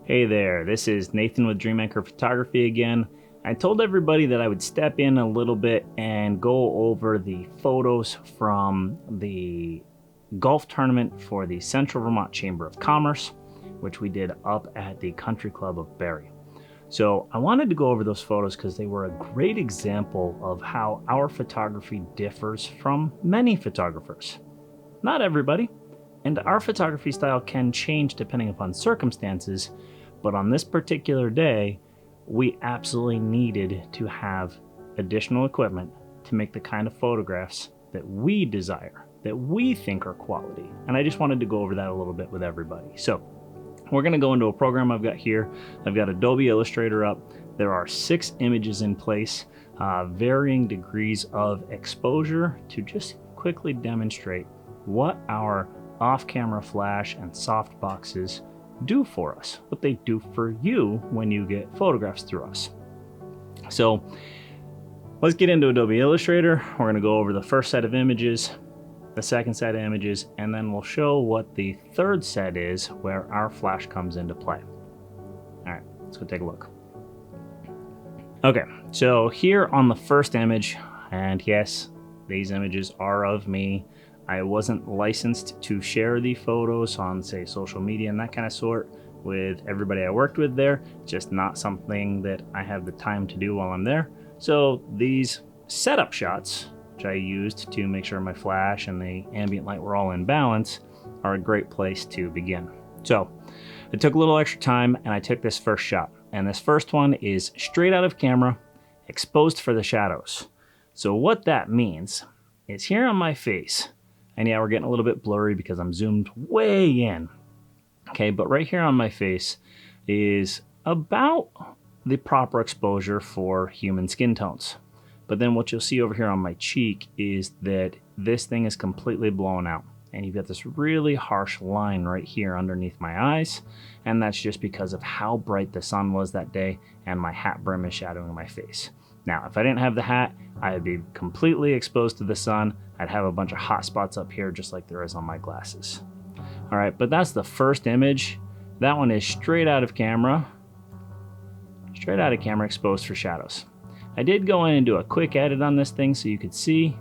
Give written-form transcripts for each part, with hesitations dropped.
Hey there, this is Nathan with Dream Anchor Photography again. I told everybody that I would step in a little bit and go over the photos from the golf tournament for the Central Vermont Chamber of Commerce, which we did up at the Country Club of Barrie. So I wanted to go over those photos because they were a great example of how our photography differs from many photographers. Not everybody, and our photography style can change depending upon circumstances, but on this particular day, we absolutely needed to have additional equipment to make the kind of photographs that we desire, that we think are quality. And I just wanted to go over that a little bit with everybody. So we're gonna go into a program I've got here. I've got Adobe Illustrator up. There are 6 images in place, varying degrees of exposure to just quickly demonstrate what our off-camera flash and soft boxes do for us, what they do for you when you get photographs through us. So let's get into Adobe Illustrator. We're going to go over the first set of images, the second set of images, and then we'll show what the third set is where our flash comes into play. All right, let's go take a look. Okay, so here on the first image, and yes, these images are of me. I wasn't licensed to share the photos on, say, social media and that kind of sort with everybody I worked with there. Just not something that I have the time to do while I'm there. So these setup shots, which I used to make sure my flash and the ambient light were all in balance, are a great place to begin. So I took a little extra time and I took this first shot. And this first one is straight out of camera, exposed for the shadows. So what that means is here on my face, and yeah, we're getting a little bit blurry because I'm zoomed way in. Okay, but right here on my face is about the proper exposure for human skin tones. But then what you'll see over here on my cheek is that this thing is completely blown out. And you've got this really harsh line right here underneath my eyes. And that's just because of how bright the sun was that day and my hat brim is shadowing my face. Now, if I didn't have the hat, I'd be completely exposed to the sun. I'd have a bunch of hot spots up here just like there is on my glasses. All right, but that's the first image. That one is straight out of camera. Straight out of camera, exposed for shadows. I did go in and do a quick edit on this thing so you could see.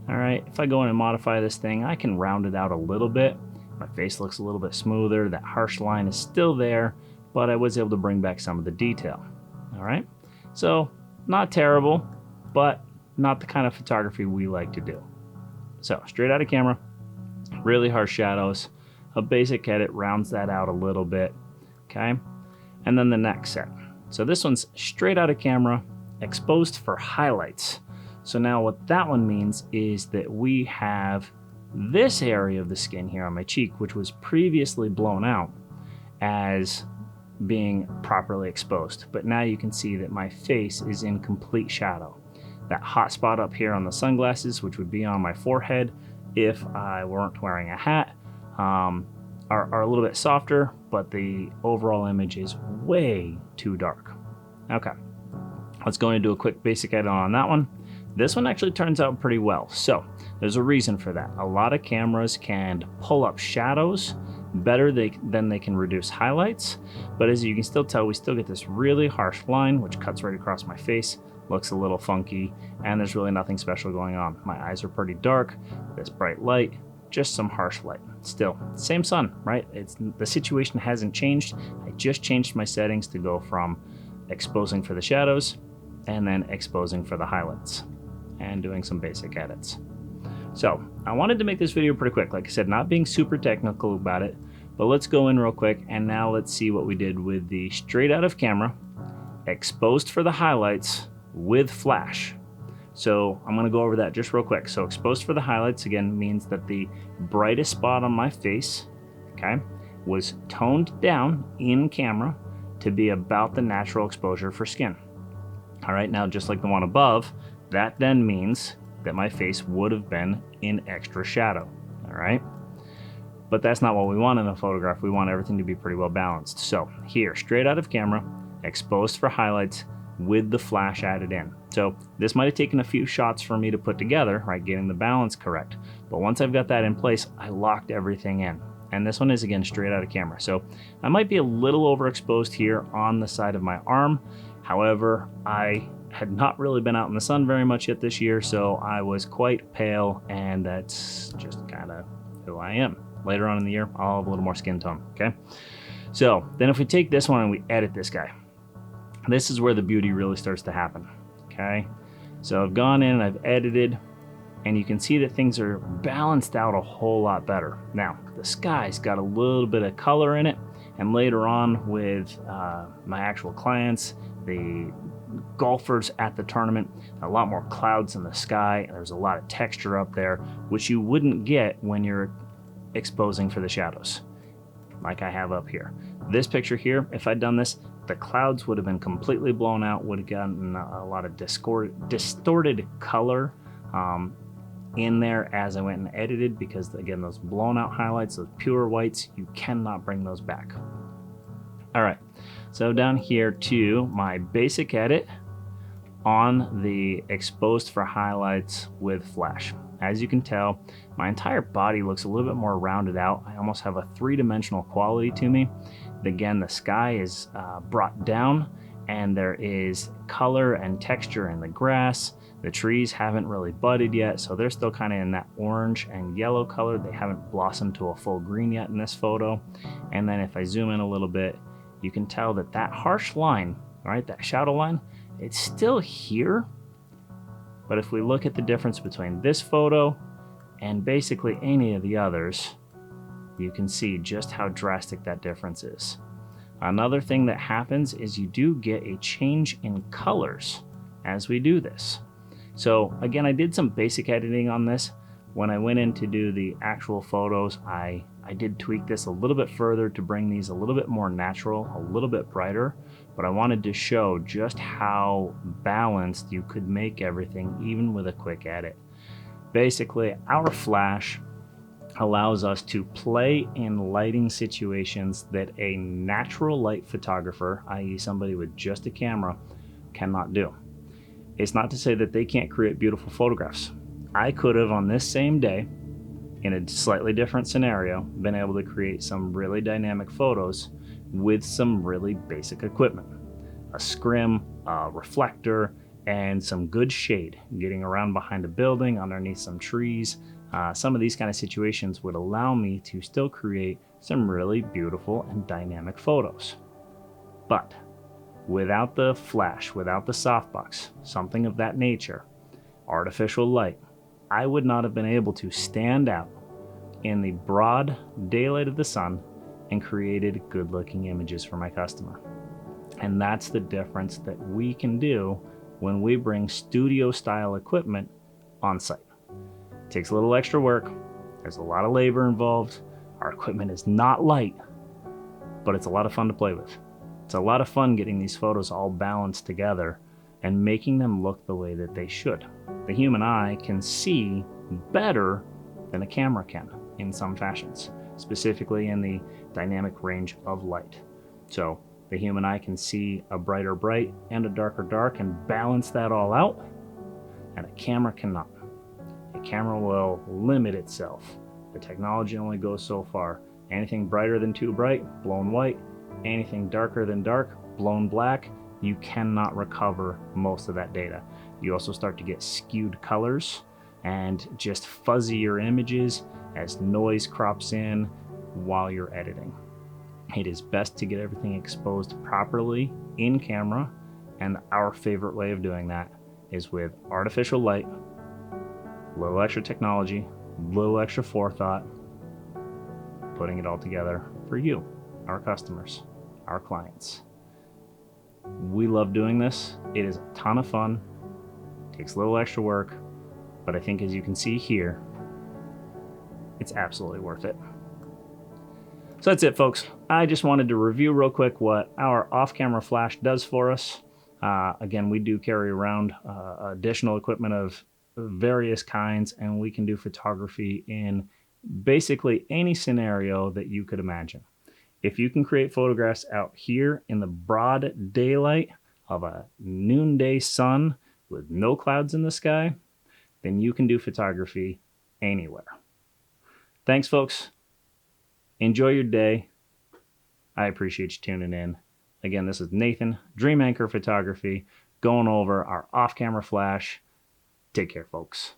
All right, if I go in and modify this thing, I can round it out a little bit. My face looks a little bit smoother. That harsh line is still there, but I was able to bring back some of the detail. All right, so not terrible, but not the kind of photography we like to do. So straight out of camera, really harsh shadows. A basic edit rounds that out a little bit, okay? And then the next set. So this one's straight out of camera, exposed for highlights. So now what that one means is that we have this area of the skin here on my cheek, which was previously blown out, as being properly exposed. But now you can see that my face is in complete shadow. That hot spot up here on the sunglasses, which would be on my forehead if I weren't wearing a hat, are a little bit softer, but the overall image is way too dark. Okay, let's go and do a quick basic edit on that one. This one actually turns out pretty well. So there's a reason for that. A lot of cameras can pull up shadows better than they can reduce highlights. But as you can still tell, we still get this really harsh line, which cuts right across my face, looks a little funky, and there's really nothing special going on. My eyes are pretty dark, this bright light, just some harsh light. Still, same sun, right? The situation hasn't changed. I just changed my settings to go from exposing for the shadows and then exposing for the highlights and doing some basic edits. So I wanted to make this video pretty quick. Like I said, not being super technical about it, but let's go in real quick and now let's see what we did with the straight out of camera, exposed for the highlights with flash. So I'm gonna go over that just real quick. So exposed for the highlights, again, means that the brightest spot on my face, okay, was toned down in camera to be about the natural exposure for skin. All right, now just like the one above, that then means that my face would have been in extra shadow, all right? But that's not what we want in a photograph. We want everything to be pretty well balanced. So here, straight out of camera, exposed for highlights with the flash added in. So this might have taken a few shots for me to put together, right, getting the balance correct. But once I've got that in place, I locked everything in. And this one is, again, straight out of camera. So I might be a little overexposed here on the side of my arm. However, I had not really been out in the sun very much yet this year, so I was quite pale, and that's just kind of who I am. Later on in the year, I'll have a little more skin tone, okay? So then if we take this one and we edit this guy, this is where the beauty really starts to happen, okay? So I've gone in and I've edited, and you can see that things are balanced out a whole lot better. Now, the sky's got a little bit of color in it, and later on with my actual clients, the golfers at the tournament, a lot more clouds in the sky. There's a lot of texture up there, which you wouldn't get when you're exposing for the shadows, like I have up here. This picture here, if I'd done this, the clouds would have been completely blown out, would have gotten a lot of distorted color in there as I went and edited, because again, those blown out highlights, those pure whites, you cannot bring those back. All right, so down here to my basic edit on the exposed for highlights with flash. As you can tell, my entire body looks a little bit more rounded out. I almost have a three-dimensional quality to me. Again, the sky is brought down, and there is color and texture in the grass. The trees haven't really budded yet, so they're still kind of in that orange and yellow color. They haven't blossomed to a full green yet in this photo. And then if I zoom in a little bit, you can tell that that harsh line, all right, that shadow line, it's still here. But if we look at the difference between this photo and basically any of the others, you can see just how drastic that difference is. Another thing that happens is you do get a change in colors as we do this. So again, I did some basic editing on this. When I went in to do the actual photos, I did tweak this a little bit further to bring these a little bit more natural, a little bit brighter, but I wanted to show just how balanced you could make everything even with a quick edit. Basically, our flash allows us to play in lighting situations that a natural light photographer, i.e. somebody with just a camera, cannot do. It's not to say that they can't create beautiful photographs. I could have, on this same day, in a slightly different scenario, been able to create some really dynamic photos with some really basic equipment. A scrim, a reflector, and some good shade, getting around behind a building, underneath some trees. Some of these kind of situations would allow me to still create some really beautiful and dynamic photos. But without the flash, without the softbox, something of that nature, artificial light, I would not have been able to stand out in the broad daylight of the sun and created good looking images for my customer. And that's the difference that we can do when we bring studio style equipment on site. It takes a little extra work. There's a lot of labor involved. Our equipment is not light, but it's a lot of fun to play with. It's a lot of fun getting these photos all balanced together and making them look the way that they should. The human eye can see better than a camera can in some fashions, specifically in the dynamic range of light. So the human eye can see a brighter bright and a darker dark and balance that all out, and a camera cannot. A camera will limit itself. The technology only goes so far. Anything brighter than too bright, blown white. Anything darker than dark, blown black. You cannot recover most of that data. You also start to get skewed colors and just fuzzier images as noise crops in while you're editing. It is best to get everything exposed properly in camera, and our favorite way of doing that is with artificial light, a little extra technology, a little extra forethought, putting it all together for you, our customers, our clients. We love doing this. It is a ton of fun. It takes a little extra work, but I think as you can see here, it's absolutely worth it. So that's it, folks. I just wanted to review real quick what our off-camera flash does for us. Again, we do carry around additional equipment of various kinds, and we can do photography in basically any scenario that you could imagine. If you can create photographs out here in the broad daylight of a noonday sun with no clouds in the sky, then you can do photography anywhere. Thanks, folks. Enjoy your day. I appreciate you tuning in. Again, this is Nathan, Dream Anchor Photography, going over our off-camera flash. Take care, folks.